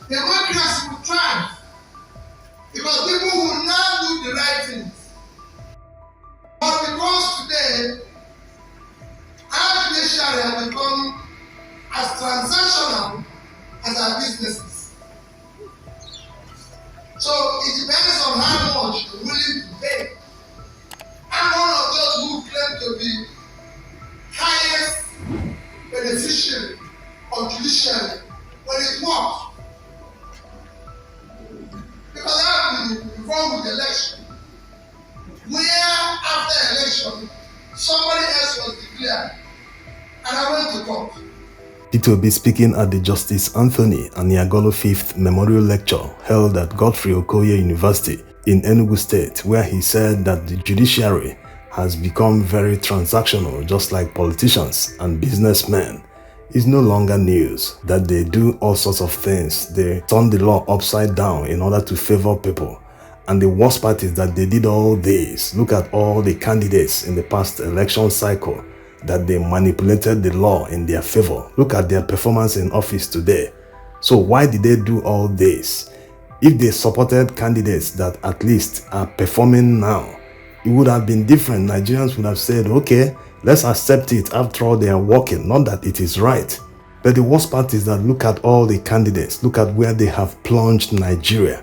democracy will thrive because people will now do the right things. But because today, our judiciary has become as transactional as our businesses. So it depends on how much you're willing to pay. I'm one of those who claim to be highest beneficiary of judiciary when it works. Because I have been involved with the election, where after election, somebody else was declared, and I went to court. It will be speaking at the Justice Anthony Aniagolo 5th Memorial Lecture held at Godfrey Okoye University in Enugu State, where he said that the judiciary has become very transactional, just like politicians and businessmen. It's no longer news that they do all sorts of things. They turn the law upside down in order to favor people. And the worst part is that they did all this. Look at all the candidates in the past election cycle that they manipulated the law in their favor. Look at their performance in office today. So why did they do all this? If they supported candidates that at least are performing now, it would have been different. Nigerians would have said, okay, let's accept it. After all, they are working. Not that it is right. But the worst part is that look at all the candidates. Look at where they have plunged Nigeria.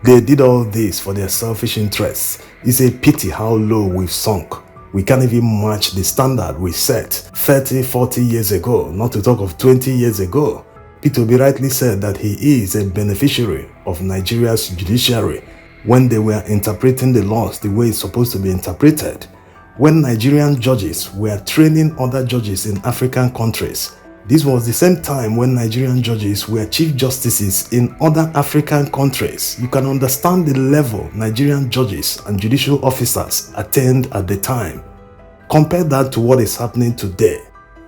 They did all this for their selfish interests. It's a pity how low we've sunk. We can't even match the standard we set 30, 40 years ago, not to talk of 20 years ago. It will be rightly said that he is a beneficiary of Nigeria's judiciary when they were interpreting the laws the way it's supposed to be interpreted. When Nigerian judges were training other judges in African countries, this was the same time when Nigerian judges were chief justices in other African countries. You can understand the level Nigerian judges and judicial officers attained at the time. Compare that to what is happening today.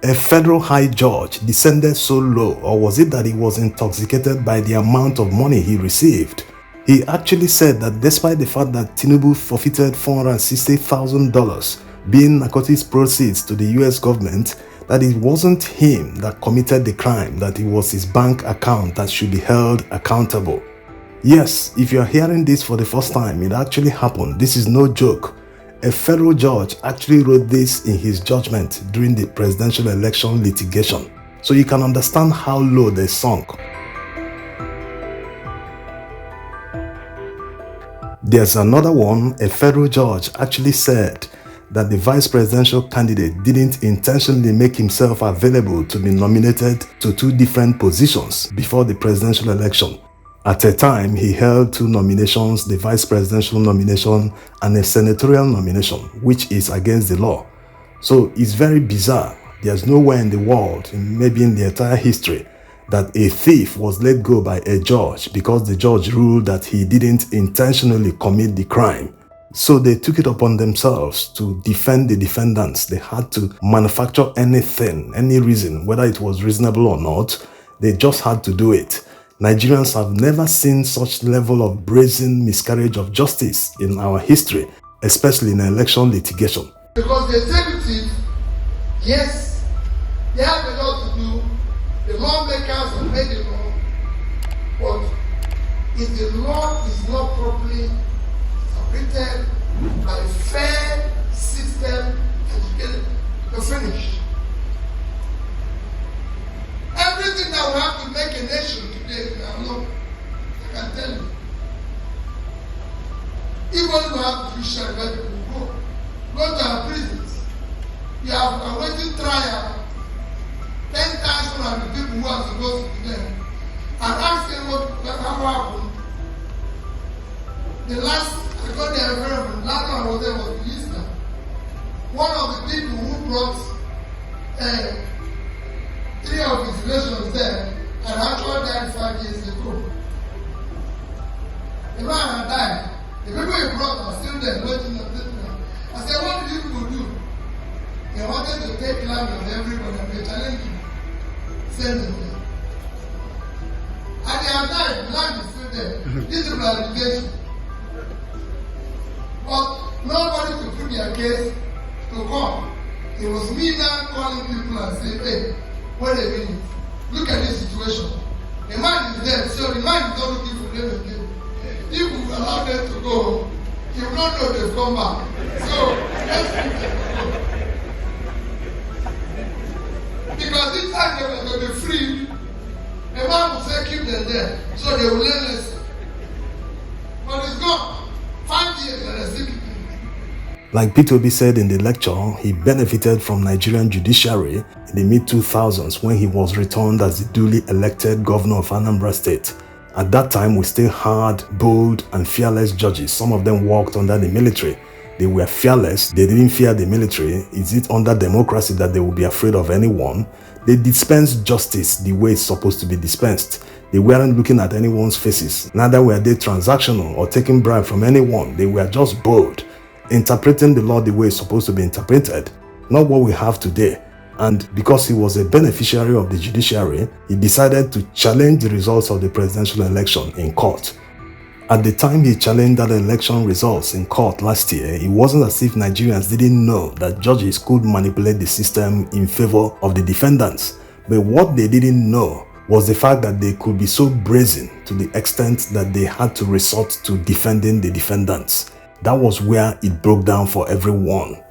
A federal high judge descended so low, or was it that he was intoxicated by the amount of money he received? He actually said that despite the fact that Tinubu forfeited $460,000 being narcotics proceeds to the US government, that it wasn't him that committed the crime, that it was his bank account that should be held accountable. Yes, if you are hearing this for the first time, it actually happened. This is no joke. A federal judge actually wrote this in his judgment during the presidential election litigation. So you can understand how low they sunk. There's another one. A federal judge actually said that the vice presidential candidate didn't intentionally make himself available to be nominated to two different positions before the presidential election. At a time, he held two nominations, the vice presidential nomination and a senatorial nomination, which is against the law. So it's very bizarre. There's nowhere in the world, maybe in the entire history, that a thief was let go by a judge because the judge ruled that he didn't intentionally commit the crime. So they took it upon themselves to defend the defendants. They had to manufacture anything, any reason, whether it was reasonable or not. They just had to do it. Nigerians have never seen such level of brazen miscarriage of justice in our history, especially in election litigation. Because the executive, yes, they have a lot to do. The lawmakers have made the law, but if the law is not properly interpreted by a fair system, you're finished. Everything that we have to make a nation today, I can tell you. Even we have judiciary where people go to our prisons. You have a waiting trial. 10,000 of the people who are supposed to be there. And ask them what happened. The last, I got the environment, last time I was there was Easter. One of the people who brought 3 of his relations there had actually died 5 years ago. The man had died. The people he brought are still there waiting and sitting there. I said, what did you people do? They wanted to take land of everybody and they challenged him. Send them there. And they have died, land is still there. This is rehabilitation. But nobody could put their case to court. It was me now calling people and saying, hey, wait a minute, look at this situation. The man is dead, so the man will not know they've come back. So, let's keep them. Because each time they were going to be free, the man will say keep them there. So they will learn lesson. But it's gone. 5 years and they're still keeping them. Like P2B said in the lecture, he benefited from Nigerian judiciary in the mid-2000s when he was returned as the duly elected governor of Anambra State. At that time, we still had bold and fearless judges. Some of them worked under the military. They were fearless. They didn't fear the military. Is it under democracy that they would be afraid of anyone? They dispensed justice the way it's supposed to be dispensed. They weren't looking at anyone's faces. Neither were they transactional or taking bribe from anyone. They were just bold, interpreting the law the way it's supposed to be interpreted. Not what we have today. And because he was a beneficiary of the judiciary, he decided to challenge the results of the presidential election in court. At the time he challenged that election results in court last year, it wasn't as if Nigerians didn't know that judges could manipulate the system in favor of the defendants. But what they didn't know was the fact that they could be so brazen to the extent that they had to resort to defending the defendants. That was where it broke down for everyone.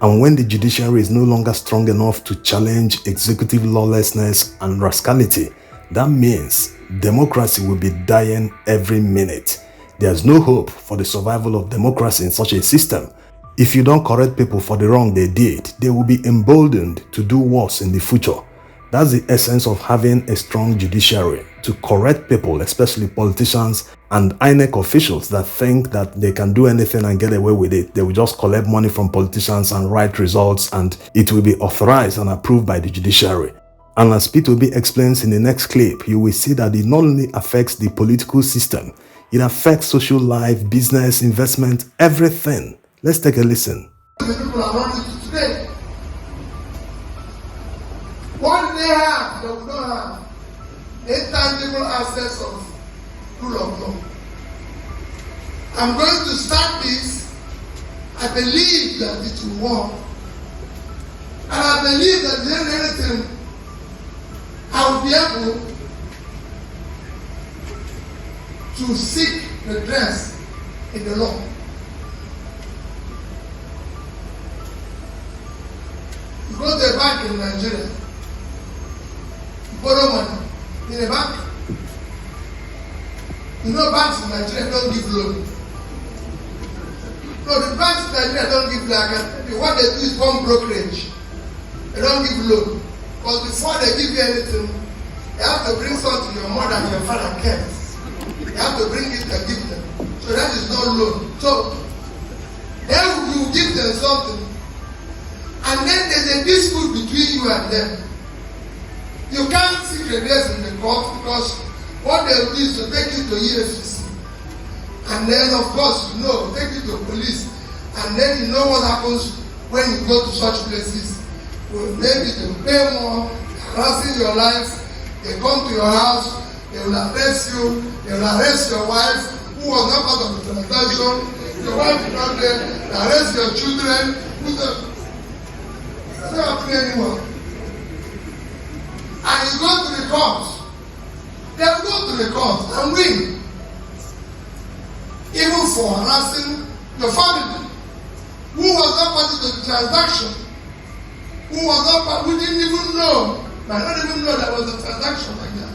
And when the judiciary is no longer strong enough to challenge executive lawlessness and rascality, that means democracy will be dying every minute. There's no hope for the survival of democracy in such a system. If you don't correct people for the wrong they did, they will be emboldened to do worse in the future. That's the essence of having a strong judiciary, to correct people, especially politicians and INEC officials that think that they can do anything and get away with it. They will just collect money from politicians and write results, and it will be authorized and approved by the judiciary. And as P2B explains in the next clip, you will see that it not only affects the political system, it affects social life, business, investment, everything. Let's take a listen. The people are running to today. What they have, they will not have intangible assets of rule of law. I'm going to start this. I believe that it will work. And I believe that there is anything I will be able to seek redress in the law. You go to a bank in Nigeria, borrow money in a bank. You know, banks in Nigeria don't give loan. No, the banks in Nigeria don't give loan. What they do is one brokerage. They don't give loan. Because before they give you anything, you have to bring something your mother and your father kept. You have to bring it and give them. So that is not loan. So then you give them something, and then there's a dispute between you and them. You can't seek redress in the court because what they do is to take you to EFCC. And then, of course, you know, take you to police. And then you know what happens when you go to such places. Well, maybe they will pay more, harassing your life. They come to your house, they will arrest you, they will arrest your wife, who was not part of the transaction. Your wife is not there, they arrest your children. It's not happening anymore. And you go to the court. They will go to the court and win. Even for harassing your family, who was not part of the transaction, who was not part, we didn't even know, might not even know there was a transaction like that.